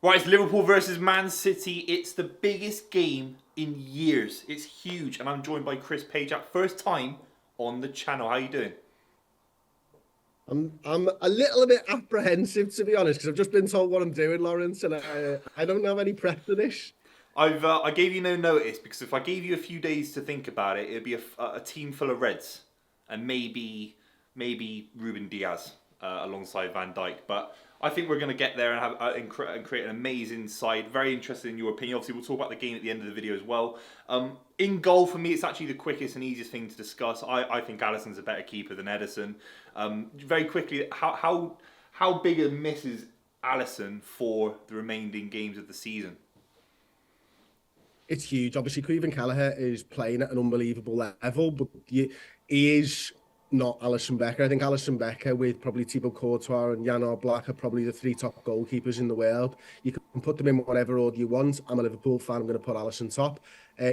Right, it's Liverpool versus Man City. It's the biggest game in years. It's huge, and I'm joined by Chris Pajak. First time on the channel. How you doing? I'm a little bit apprehensive, to be honest, because I've just been told what I'm doing, Lawrence, and I don't have any prep for this. I gave you no notice because if I gave you a few days to think about it, it'd be a team full of Reds and maybe Ruben Diaz alongside Van Dijk. But I think we're going to get there and have and create an amazing side. Very interested in your opinion. Obviously, we'll talk about the game at the end of the video as well. In goal, for me, it's actually the quickest and easiest thing to discuss. I think Alisson's a better keeper than Ederson. Very quickly, how big a miss is Alisson for the remaining games of the season? It's huge. Obviously, Cleveland Kelleher is playing at an unbelievable level, but he is not Alisson Becker. I think Alisson Becker, with probably Thibaut Courtois and Jan Oblak, are probably the three top goalkeepers in the world. You can put them in whatever order you want. I'm a Liverpool fan. I'm going to put Alisson top.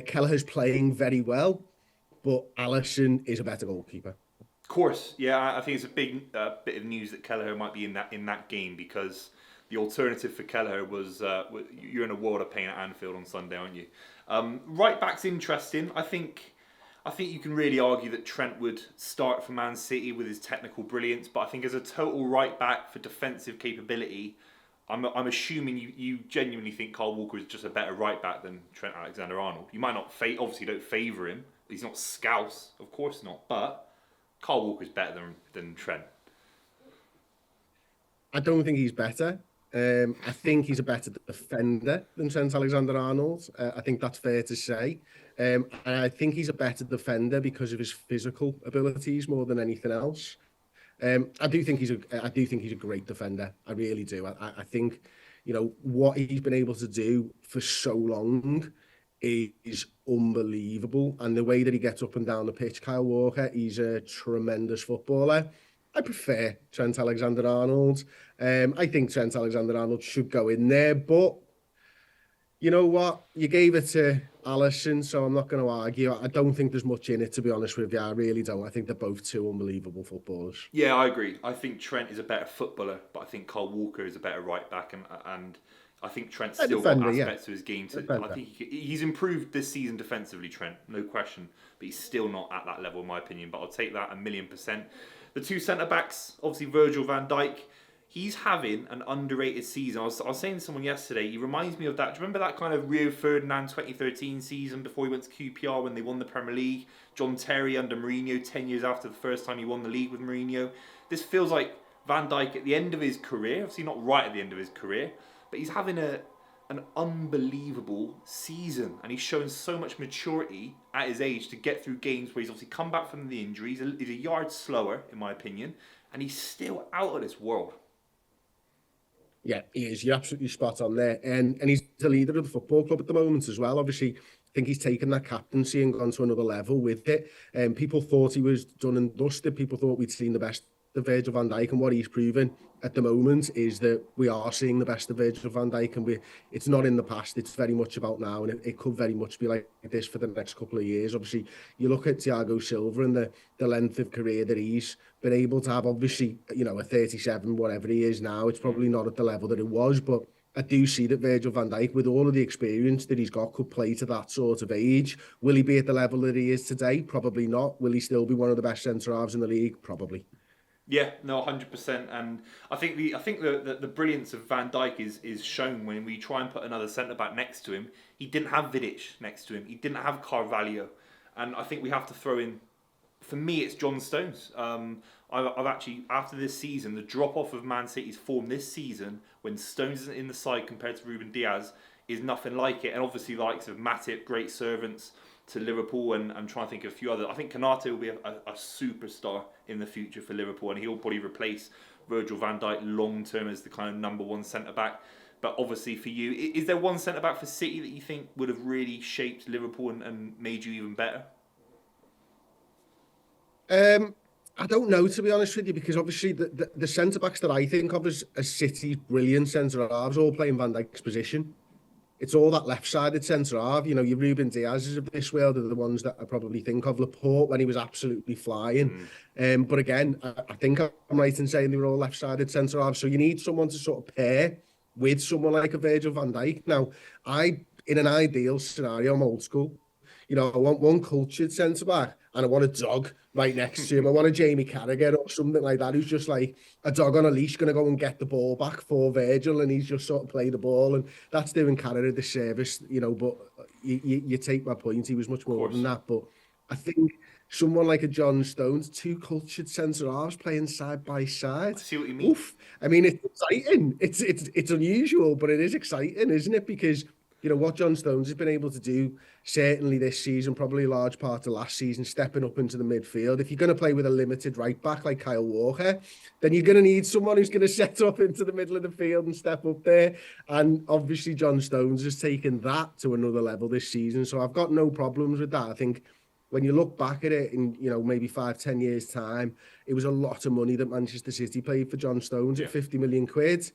Kelleher's playing very well, but Alisson is a better goalkeeper. Of course, yeah. I think it's a big bit of news that Kelleher might be in that game because the alternative for Kelleher was you're in a world of pain at Anfield on Sunday, aren't you? Right back's interesting. I think you can really argue that Trent would start for Man City with his technical brilliance, but I think as a total right back for defensive capability, I'm assuming you genuinely think Kyle Walker is just a better right back than Trent Alexander-Arnold. You might not obviously don't favour him. He's not Scouse, of course not, but Kyle Walker's better than Trent. I don't think he's better. I think he's a better defender than Trent Alexander-Arnold. I think that's fair to say. And I think he's a better defender because of his physical abilities more than anything else. I do think he's a great defender. I really do. I think, what he's been able to do for so long is unbelievable. And the way that he gets up and down the pitch, Kyle Walker, he's a tremendous footballer. I prefer Trent Alexander-Arnold. I think Trent Alexander-Arnold should go in there, but you know what? You gave it to Alisson, so I'm not going to argue. I don't think there's much in it, to be honest with you. I really don't. I think they're both two unbelievable footballers. Yeah, I agree. I think Trent is a better footballer, but I think Kyle Walker is a better right back, and I think Trent's still got aspects of his game. I think he's improved this season defensively, Trent, no question, but he's still not at that level, in my opinion. But I'll take that 1,000,000%. The two centre-backs, obviously Virgil van Dijk, he's having an underrated season. I was saying to someone yesterday, he reminds me of that. Do you remember that kind of Rio Ferdinand 2013 season before he went to QPR when they won the Premier League? John Terry under Mourinho, 10 years after the first time he won the league with Mourinho. This feels like Van Dijk at the end of his career, obviously not right at the end of his career, but he's having an unbelievable season, and he's shown so much maturity at his age to get through games where he's obviously come back from the injuries. He's a yard slower, in my opinion, and he's still out of this world. Yeah, he is. You're absolutely spot on there. And he's the leader of the football club at the moment as well. Obviously, I think he's taken that captaincy and gone to another level with it. People thought he was done and dusted. People thought we'd seen the best of Virgil van Dijk, and what he's proven at the moment is that we are seeing the best of Virgil van Dijk, and it's not in the past, it's very much about now, and it could very much be like this for the next couple of years. Obviously, you look at Thiago Silva and the length of career that he's been able to have. Obviously, a 37, whatever he is now, it's probably not at the level that it was, but I do see that Virgil van Dijk, with all of the experience that he's got, could play to that sort of age. Will he be at the level that he is today? Probably not. Will he still be one of the best centre-halves in the league? Probably. Yeah, no, 100%, and I think the brilliance of Van Dijk is shown when we try and put another centre back next to him. He didn't have Vidic next to him. He didn't have Carvalho, and I think we have to throw in. For me, it's John Stones. I've actually, after this season, the drop off of Man City's form this season, when Stones isn't in the side compared to Ruben Diaz, is nothing like it. And obviously, the likes of Matip, great servants to Liverpool, and I'm trying to think of a few others. I think Konate will be a superstar in the future for Liverpool, and he'll probably replace Virgil van Dijk long term as the kind of number one centre back. But obviously, for you, is there one centre back for City that you think would have really shaped Liverpool and made you even better? I don't know, to be honest with you, because obviously the centre backs that I think of as City's brilliant centre halves all play in Van Dijk's position. It's all that left-sided centre-half. Your Ruben Diaz's of this world are the ones that I probably think of. Laporte, when he was absolutely flying. But again, I think I'm right in saying they were all left-sided centre-halves. So you need someone to sort of pair with someone like a Virgil van Dijk. Now, in an ideal scenario, I'm old school. You know, I want one cultured centre-back and I want a dog right next to him. I want a Jamie Carragher or something like that who's just like a dog on a leash going to go and get the ball back for Virgil and he's just sort of play the ball. And that's doing Carragher a disservice, you know, but you take my point. He was much more than that. But I think someone like a John Stones, two cultured centre-halves playing side by side. I see what you mean. Oof. I mean, it's exciting. It's unusual, but it is exciting, isn't it? Because you know what John Stones has been able to do, certainly this season, probably a large part of last season, stepping up into the midfield. If you're going to play with a limited right back like Kyle Walker, then you're going to need someone who's going to set up into the middle of the field and step up there. And obviously John Stones has taken that to another level this season. So I've got no problems with that. I think when you look back at it in, you know, maybe 5-10 years time, it was a lot of money that Manchester City paid for John Stones at 50 million quid.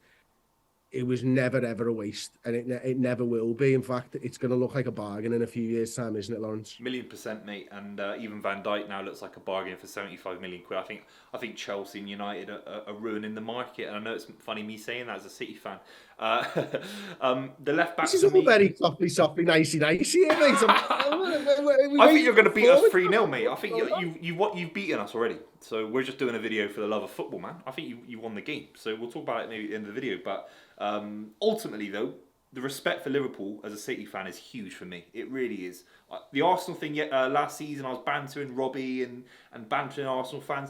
It was never, ever a waste, and it never will be. In fact, it's going to look like a bargain in a few years' time, isn't it, Lawrence? 1,000,000%, mate. And even Van Dijk now looks like a bargain for 75 million quid. I think Chelsea and United are ruining the market. And I know it's funny me saying that as a City fan. The left back. This is all very softly, nicey here, mate. I think you're going to beat us 3-0, mate. I think you've beaten us already. So we're just doing a video for the love of football, man. I think you won the game. So we'll talk about it maybe in the video, but. Ultimately, though, the respect for Liverpool as a City fan is huge for me. It really is. The Arsenal thing last season, I was bantering Robbie and bantering Arsenal fans.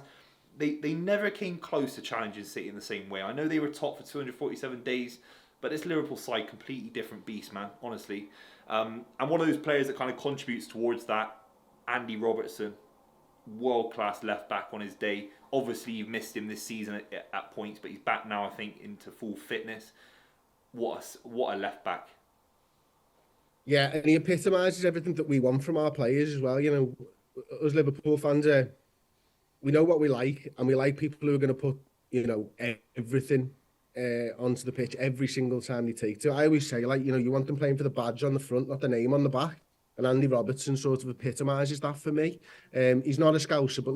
They never came close to challenging City in the same way. I know they were top for 247 days, but this Liverpool side, completely different beast, man, honestly. And one of those players that kind of contributes towards that, Andy Robertson, world-class left-back on his day. Obviously, you've missed him this season at points, but he's back now, I think, into full fitness. What a left-back. Yeah, and he epitomises everything that we want from our players as well. You know, as Liverpool fans, we know what we like, and we like people who are going to put, you know, everything onto the pitch every single time they take to. I always say, like, you know, you want them playing for the badge on the front, not the name on the back. And Andy Robertson sort of epitomises that for me. He's not a Scouser, but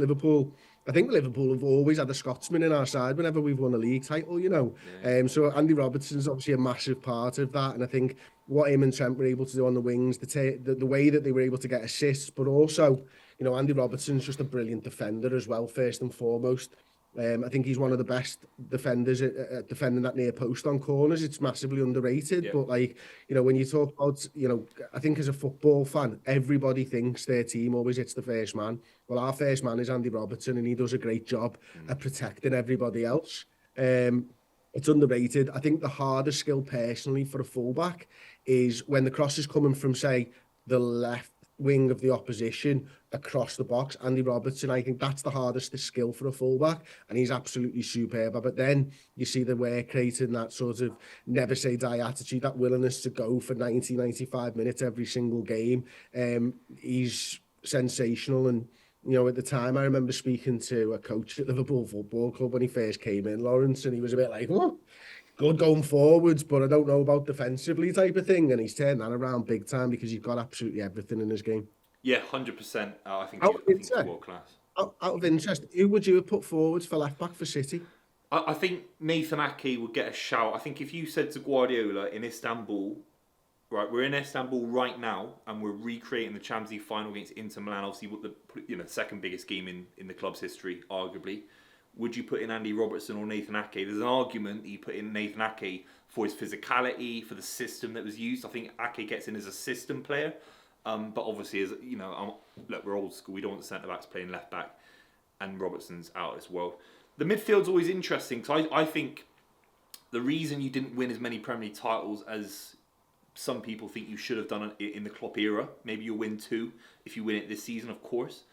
I think Liverpool have always had a Scotsman in our side whenever we've won a league title, you know. Yeah. So Andy Robertson's obviously a massive part of that. And I think what him and Trent were able to do on the wings, the way that they were able to get assists, but also, you know, Andy Robertson's just a brilliant defender as well, first and foremost. I think he's one of the best defenders at defending that near post on corners. It's massively underrated. Yeah. But, like, you know, when you talk about, you know, I think as a football fan, everybody thinks their team always hits the first man. Well, our first man is Andy Robertson, and he does a great job at protecting everybody else. It's underrated. I think the hardest skill personally for a fullback is when the cross is coming from, say, the left wing of the opposition across the box. Andy Robertson, I think that's the hardest skill for a fullback, and he's absolutely superb. But then you see the work rate and that sort of never say die attitude, that willingness to go for 90-95 minutes every single game. He's sensational. And you know, at the time, I remember speaking to a coach at Liverpool Football Club when he first came in, Lawrence, and he was a bit like, "What? Good going forwards, but I don't know about defensively," type of thing. And he's turned that around big time because he's got absolutely everything in his game. Yeah, 100%. I think he's world class. Out of interest, who would you have put forwards for left back for City? I think Nathan Ake would get a shout. I think if you said to Guardiola in Istanbul, right, we're in Istanbul right now and we're recreating the Champions League final against Inter Milan, obviously the second biggest game in the club's history, arguably. Would you put in Andy Robertson or Nathan Ake? There's an argument that you put in Nathan Ake for his physicality, for the system that was used. I think Ake gets in as a system player. But obviously, as you know, look, we're old school. We don't want the centre-backs playing left-back. And Robertson's out as well. The midfield's always interesting. Because I think the reason you didn't win as many Premier League titles as some people think you should have done in the Klopp era, maybe you'll win 2 if you win it this season, of course,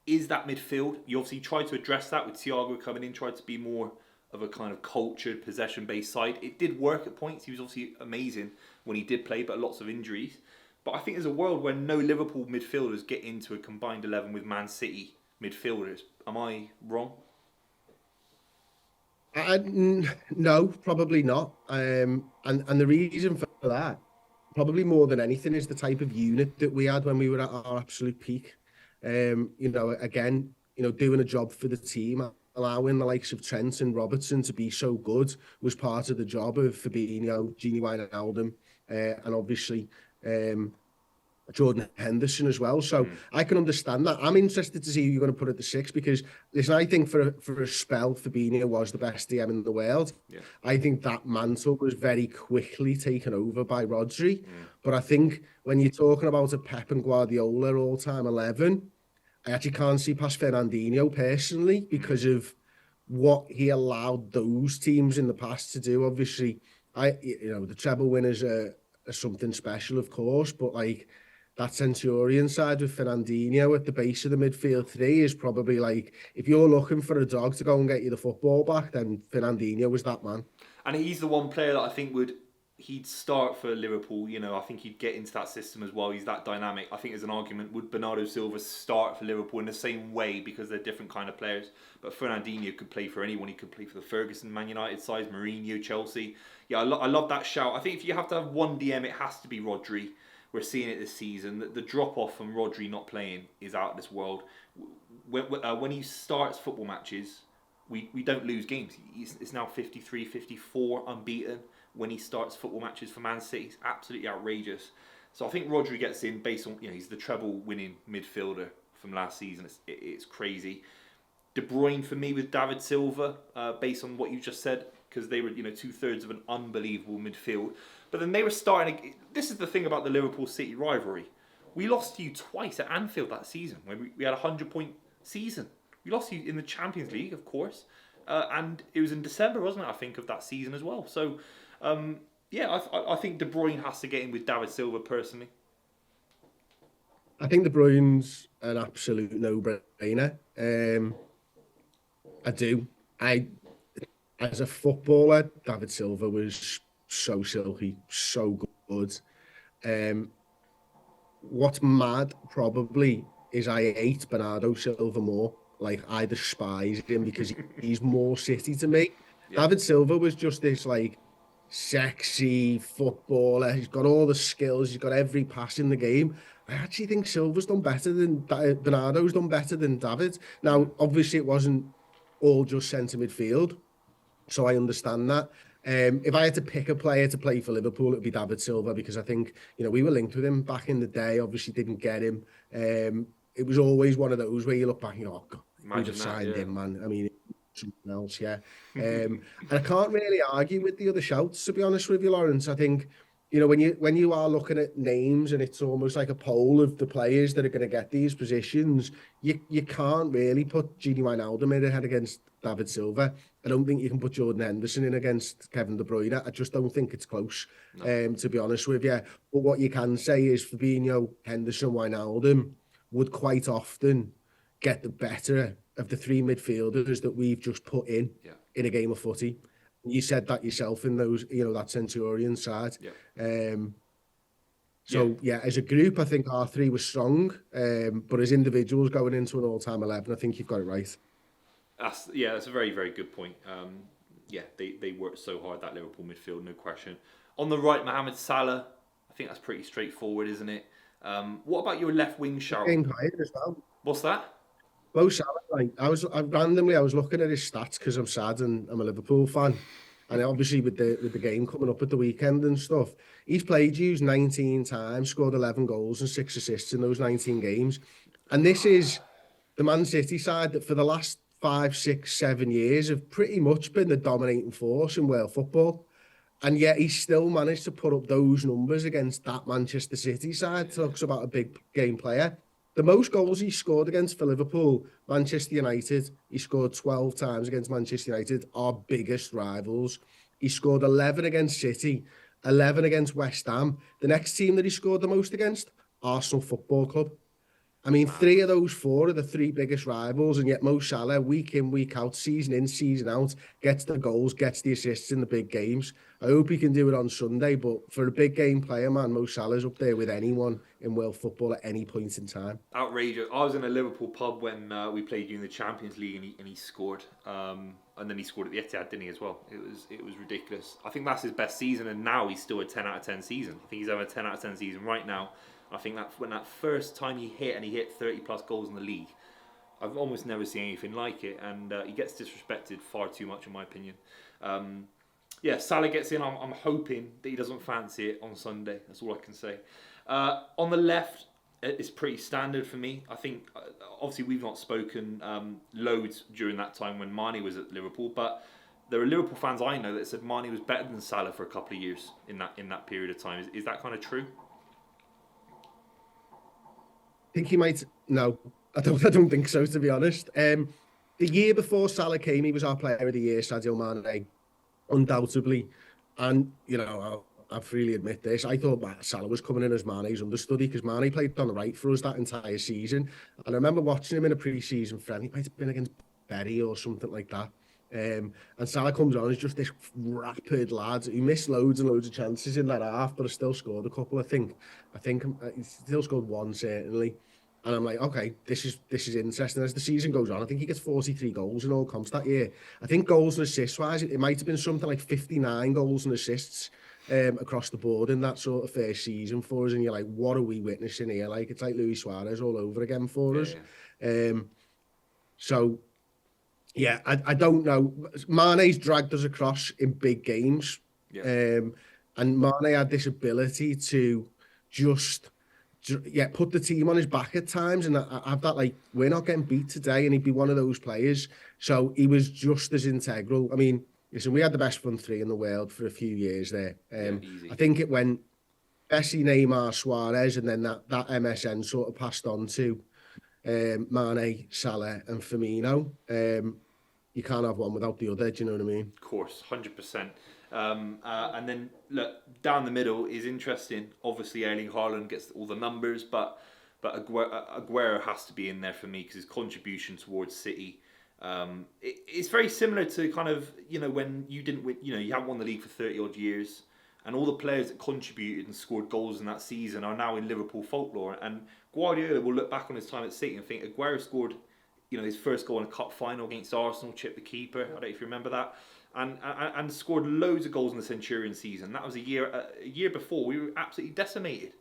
is that midfield. You obviously tried to address that with Thiago coming in, tried to be more of a kind of cultured, possession-based side. It did work at points. He was obviously amazing when he did play, but lots of injuries. But I think there's a world where no Liverpool midfielders get into a combined 11 with Man City midfielders. Am I wrong? No, probably not. And the reason for that, probably more than anything, is the type of unit that we had when we were at our absolute peak. You know, again, you know, doing a job for the team allowing the likes of Trent and Robertson to be so good was part of the job of Fabinho, Gini Wijnaldum, and obviously Jordan Henderson as well. So I can understand that. I'm interested to see who you're going to put at the 6 because, listen, I think for a spell, Fabinho was the best DM in the world. Yeah. I think that mantle was very quickly taken over by Rodri. But I think when you're talking about a Pep and Guardiola all-time 11, I actually can't see past Fernandinho personally because of what he allowed those teams in the past to do. Obviously, the treble winners are something special, of course, but like that Centurion side with Fernandinho at the base of the midfield 3 is probably like, if you're looking for a dog to go and get you the football back, then Fernandinho was that man. And he's the one player that I think he'd start for Liverpool. You know, I think he'd get into that system as well. He's that dynamic. I think there's an argument, would Bernardo Silva start for Liverpool in the same way because they're different kind of players? But Fernandinho could play for anyone. He could play for the Ferguson Man United side, Mourinho, Chelsea. Yeah, I love that shout. I think if you have to have one DM, it has to be Rodri. We're seeing it this season. The drop-off from Rodri not playing is out of this world. When he starts football matches, we don't lose games. It's now 53, 54 unbeaten when he starts football matches for Man City. It's absolutely outrageous. So I think Rodri gets in based on, he's the treble-winning midfielder from last season. It's crazy. De Bruyne for me with David Silva, based on what you just said, because they were 2/3 of an unbelievable midfield. But then they were starting. This is the thing about the Liverpool City rivalry. We lost to you twice at Anfield that season when we had a 100-point season. We lost to you in the Champions League, of course, and it was in December, wasn't it? I think of that season as well. So, I think De Bruyne has to get in with David Silva personally. I think De Bruyne's an absolute no-brainer. I do. As a footballer, David Silva was so silky, so good. What's mad probably is I hate Bernardo Silva more. Like, I despise him because he's more City to me. Yeah. David Silva was just this like sexy footballer. He's got all the skills. He's got every pass in the game. I actually think Silva's done better than Bernardo's done better than David. Now, obviously, it wasn't all just centre midfield, so I understand that. If I had to pick a player to play for Liverpool, it would be David Silva because I think, we were linked with him back in the day. Obviously, didn't get him. It was always one of those where you look back and oh, God, we'd have signed him, man. I mean, something else, yeah. And I can't really argue with the other shouts, to be honest with you, Lawrence. I think, when you are looking at names and it's almost like a poll of the players that are going to get these positions, you can't really put Gini Wijnaldum in ahead against David Silva. I don't think you can put Jordan Henderson in against Kevin De Bruyne. I just don't think it's close, to be honest with you. But what you can say is Fabinho, Henderson, Wijnaldum would quite often get the better of the 3 midfielders that we've just put in a game of footy. You said that yourself in those, that Centurion side. Yeah. As a group, I think our 3 was strong. But as individuals going into an all-time 11, I think you've got it right. That's a very, very good point. They worked so hard, that Liverpool midfield, no question. On the right, Mohamed Salah. I think that's pretty straightforward, isn't it? What about your left wing shout? Game player as well. What's that? Mo Salah, I was looking at his stats because I'm sad and I'm a Liverpool fan, and obviously with the game coming up at the weekend and stuff, he's played you 19 times, scored 11 goals and 6 assists in those 19 games, and this is the Man City side that for the last 5, 6, 7 years have pretty much been the dominating force in world football, and yet he's still managed to put up those numbers against that Manchester City side. Talks about a big game player. The most goals he scored against for Liverpool, Manchester United, he scored 12 times against Manchester United, our biggest rivals. He scored 11 against City, 11 against West Ham. The next team that he scored the most against, Arsenal Football Club. I mean, 3 of those 4 are the 3 biggest rivals, and yet Mo Salah, week in, week out, season in, season out, gets the goals, gets the assists in the big games. I hope he can do it on Sunday, but for a big game player, man, Mo Salah's up there with anyone in world football at any point in time. Outrageous. I was in a Liverpool pub when we played you in the Champions League, and he scored. And then he scored at the Etihad, didn't he, as well? It was ridiculous. I think that's his best season, and now he's still a 10 out of 10 season. I think he's having a 10 out of 10 season right now. I think that when that first time he hit 30 plus goals in the league, I've almost never seen anything like it, and he gets disrespected far too much, in my opinion. Salah gets in. I'm hoping that he doesn't fancy it on Sunday. That's all I can say. On the left, it's pretty standard for me. I think, obviously, we've not spoken loads during that time when Mane was at Liverpool, but there are Liverpool fans I know that said Mane was better than Salah for a couple of years in that period of time. Is that kind of true? I think he might. No, I don't think so, to be honest. The year before Salah came, he was our player of the year, Sadio Mane, undoubtedly. And, I freely admit this, I thought Salah was coming in as Mane's understudy, because Mane played on the right for us that entire season. And I remember watching him in a pre-season friendly. He might have been against Bury or something like that. And Salah comes on as just this rapid lad. He missed loads and loads of chances in that half, but I still scored a couple, I think. He still scored one, certainly. And I'm like, okay, this is interesting. As the season goes on, I think he gets 43 goals in all comps that year. I think goals and assists-wise, it might have been something like 59 goals and assists across the board in that sort of first season for us. And you're like, what are we witnessing here? Like, it's like Luis Suarez all over again for us. Yeah. Yeah, I don't know. Mane's dragged us across in big games. Yeah. And Mane had this ability to just put the team on his back at times, and I have that, like, we're not getting beat today, and he'd be one of those players. So he was just as integral. I mean, listen, we had the best front three in the world for a few years there. I think it went Messi, Neymar, Suarez, and then that MSN sort of passed on to Mane, Salah, and Firmino. You can't have one without the other, do you know what I mean? Of course, 100%. And then, look, down the middle is interesting. Obviously, Erling Haaland gets all the numbers, but Aguero has to be in there for me because his contribution towards City. It's very similar to kind of, when you didn't win, you haven't won the league for 30 odd years, and all the players that contributed and scored goals in that season are now in Liverpool folklore. And Guardiola will look back on his time at City and think Aguero scored, his first goal in a cup final against Arsenal, chipped the keeper. I don't know if you remember that. And scored loads of goals in the Centurion season. That was a year before. We were absolutely decimated.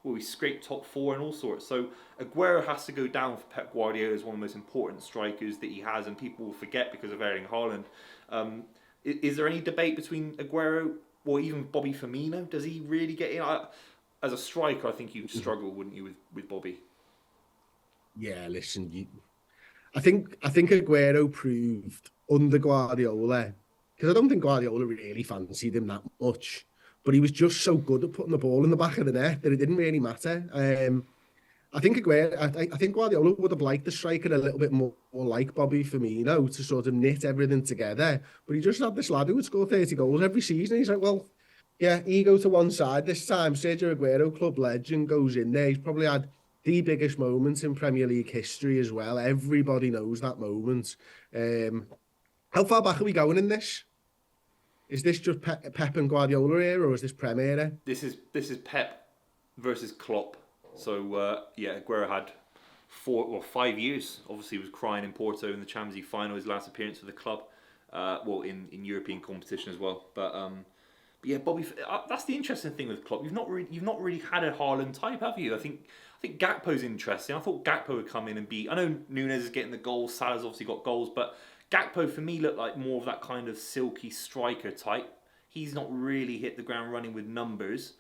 We scraped top four and all sorts. So Aguero has to go down for Pep Guardiola as one of the most important strikers that he has, and people will forget because of Erling Haaland. Is there any debate between Aguero or even Bobby Firmino? Does he really get in? As a striker, I think you'd struggle, wouldn't you, with Bobby? Yeah, listen, I think Aguero proved under Guardiola, because I don't think Guardiola really fancied him that much, but he was just so good at putting the ball in the back of the net that it didn't really matter. I think Guardiola would have liked the striker a little bit more like Bobby Firmino to sort of knit everything together, but he just had this lad who would score 30 goals every season. He's like, well, yeah, ego to one side this time. Sergio Aguero, club legend, goes in there. He's probably had the biggest moment in Premier League history as well. Everybody knows that moment. How far back are we going in this? Is this just Pep and Guardiola era, or is this Prem era? This is Pep versus Klopp. So Aguero had 5 years. Obviously, he was crying in Porto in the Champions League final, his last appearance for the club. In European competition as well. But Bobby, that's the interesting thing with Klopp. You've not really had a Haaland type, have you? I think Gakpo's interesting. I thought Gakpo would come in and be. I know Núñez is getting the goals. Salah's obviously got goals, but Gakpo for me looked like more of that kind of silky striker type. He's not really hit the ground running with numbers.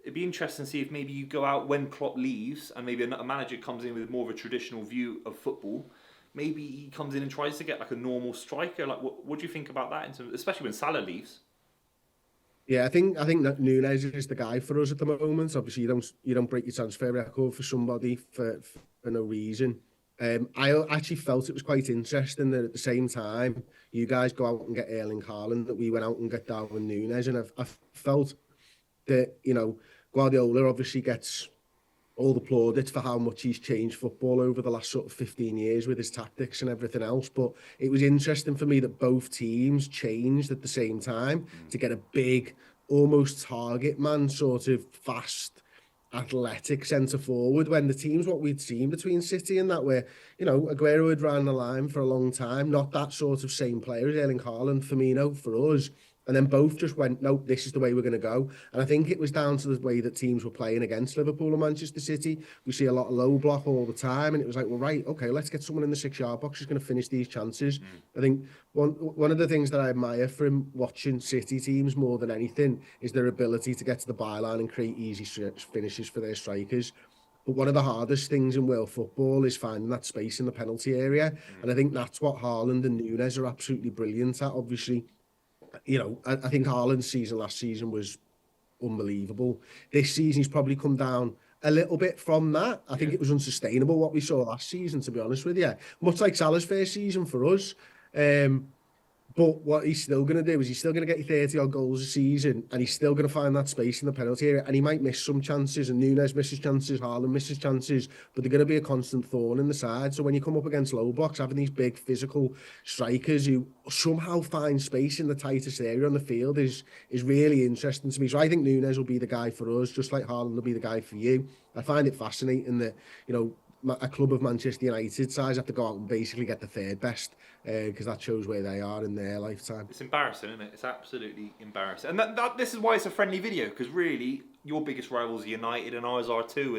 It'd be interesting to see if maybe you go out when Klopp leaves and maybe a manager comes in with more of a traditional view of football. Maybe he comes in and tries to get like a normal striker. Like, what do you think about that? Especially when Salah leaves. Yeah, I think that Núñez is the guy for us at the moment. Obviously, you don't break your transfer record for somebody for no reason. I actually felt it was quite interesting that at the same time you guys go out and get Erling Haaland, that we went out and get Darwin Núñez, and I felt that Guardiola obviously gets all the plaudits for how much he's changed football over the last sort of 15 years with his tactics and everything else. But it was interesting for me that both teams changed at the same time to get a big, almost target man, sort of fast, athletic centre forward, when the teams what we'd seen between City and that, where Aguero had ran the line for a long time, not that sort of same player as Erling Haaland, Firmino for us. And then both just went, no, this is the way we're going to go. And I think it was down to the way that teams were playing against Liverpool and Manchester City. We see a lot of low block all the time. And it was like, well, right, okay, let's get someone in the 6-yard box who's going to finish these chances. I think one of the things that I admire from watching City teams more than anything is their ability to get to the byline and create easy finishes for their strikers. But one of the hardest things in world football is finding that space in the penalty area. And I think that's what Haaland and Núñez are absolutely brilliant at. Obviously, you know, I think Haaland's season last season was unbelievable. This season, he's probably come down a little bit from that. I think it was unsustainable what we saw last season, to be honest with you. Much like Salah's first season for us. But what he's still going to do is he's still going to get 30-odd goals a season, and he's still going to find that space in the penalty area, and he might miss some chances, and Núñez misses chances, Haaland misses chances, but they're going to be a constant thorn in the side. So when you come up against low blocks, having these big physical strikers who somehow find space in the tightest area on the field is really interesting to me. So I think Núñez will be the guy for us, just like Haaland will be the guy for you. I find it fascinating that, you know, a club of Manchester United size have to go out and basically get the third best, because that shows where they are in their lifetime. It's embarrassing, isn't it? It's absolutely embarrassing. And this is why it's a friendly video, because really your biggest rivals are United and ours are too,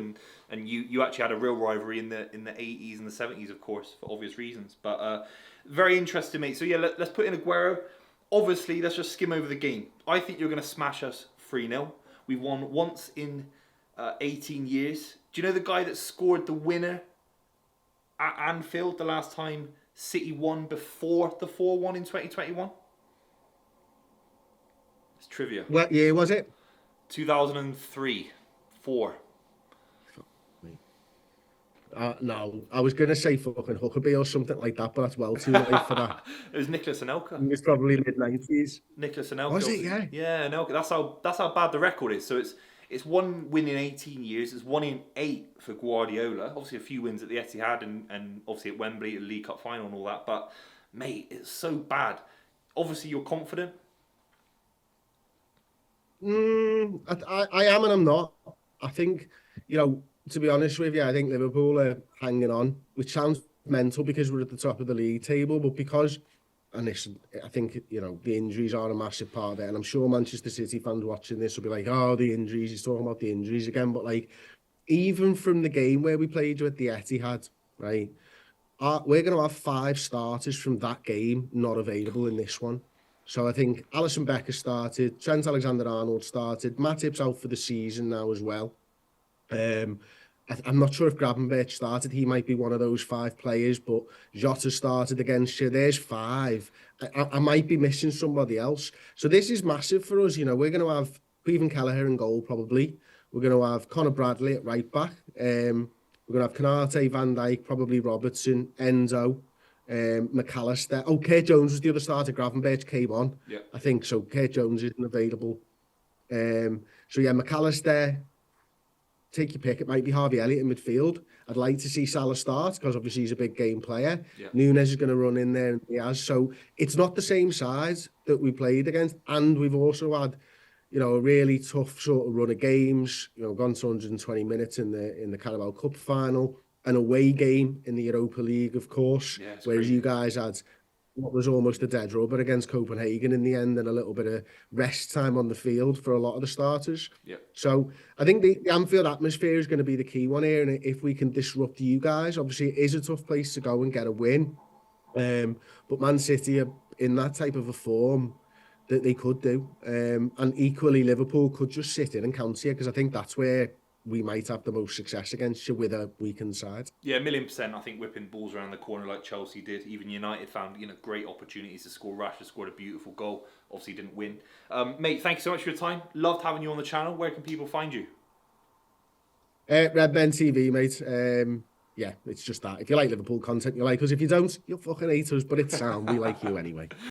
and you actually had a real rivalry in the 80s and the 70s, of course, for obvious reasons. But very interesting, mate. So yeah, let's put in Aguero. Obviously, let's just skim over the game. I think you're going to smash us 3-0. We've won once in 18 years. Do you know the guy that scored the winner at Anfield the last time City won before the 4-1 in 2021? It's trivia. What year was it? 2003. 4. No, I was going to say fucking Huckabee or something like that, but that's well too late for that. It was Nicolas Anelka. It was probably mid-90s. Nicolas Anelka. Was it? Yeah. Yeah, Anelka. That's how bad the record is. So it's one win in 18 years. It's 1 in 8 for Guardiola. Obviously, a few wins at the Etihad and obviously at Wembley, at the League Cup final and all that. But, mate, it's so bad. Obviously, you're confident. I am and I'm not. I think, you know, to be honest with you, I think Liverpool are hanging on, which sounds mental because we're at the top of the league table, but because... And listen, I think, you know, the injuries are a massive part of it. And I'm sure Manchester City fans watching this will be like, oh, the injuries. He's talking about the injuries again. But, like, even from the game where we played you at the Etihad, right, we're going to have 5 starters from that game not available in this one. So I think Alisson Becker started, Trent Alexander-Arnold started, Matip's out for the season now as well. I'm not sure if Gravenberch started. He might be one of those 5 players, but Jota started against you. There's 5. I might be missing somebody else. So this is massive for us. You know, we're going to have Cleveland Kelleher in goal, probably. We're going to have Conor Bradley at right back. We're going to have Konate, Van Dijk, probably Robertson, Enzo, McAllister. Oh, Kurt Jones was the other starter. Gravenberch came on. Yeah. I think so. Kurt Jones isn't available. So yeah, McAllister... Take your pick. It might be Harvey Elliott in midfield. I'd like to see Salah start because obviously he's a big game player. Yeah. Núñez is going to run in there and he has. So it's not the same size that we played against. And we've also had, you know, a really tough sort of run of games. You know, gone to 120 minutes in the Carabao Cup final, an away game in the Europa League, of course. Yeah, whereas crazy. You guys had what was almost a dead rubber against Copenhagen in the end and a little bit of rest time on the field for a lot of the starters. Yeah. So I think the Anfield atmosphere is going to be the key one here. And if we can disrupt you guys, obviously it is a tough place to go and get a win. But Man City are in that type of a form that they could do. And equally, Liverpool could just sit in and counter you because I think that's where we might have the most success against you with a weakened side. Yeah, 1,000,000%. I think whipping balls around the corner like Chelsea did. Even United found, you know, great opportunities to score. Rashford scored a beautiful goal. Obviously didn't win. Mate, thank you so much for your time. Loved having you on the channel. Where can people find you? Redmen TV, mate. Yeah, it's just that. If you like Liverpool content, you like us. If you don't, you'll fucking hate us. But it's sound. We like you anyway.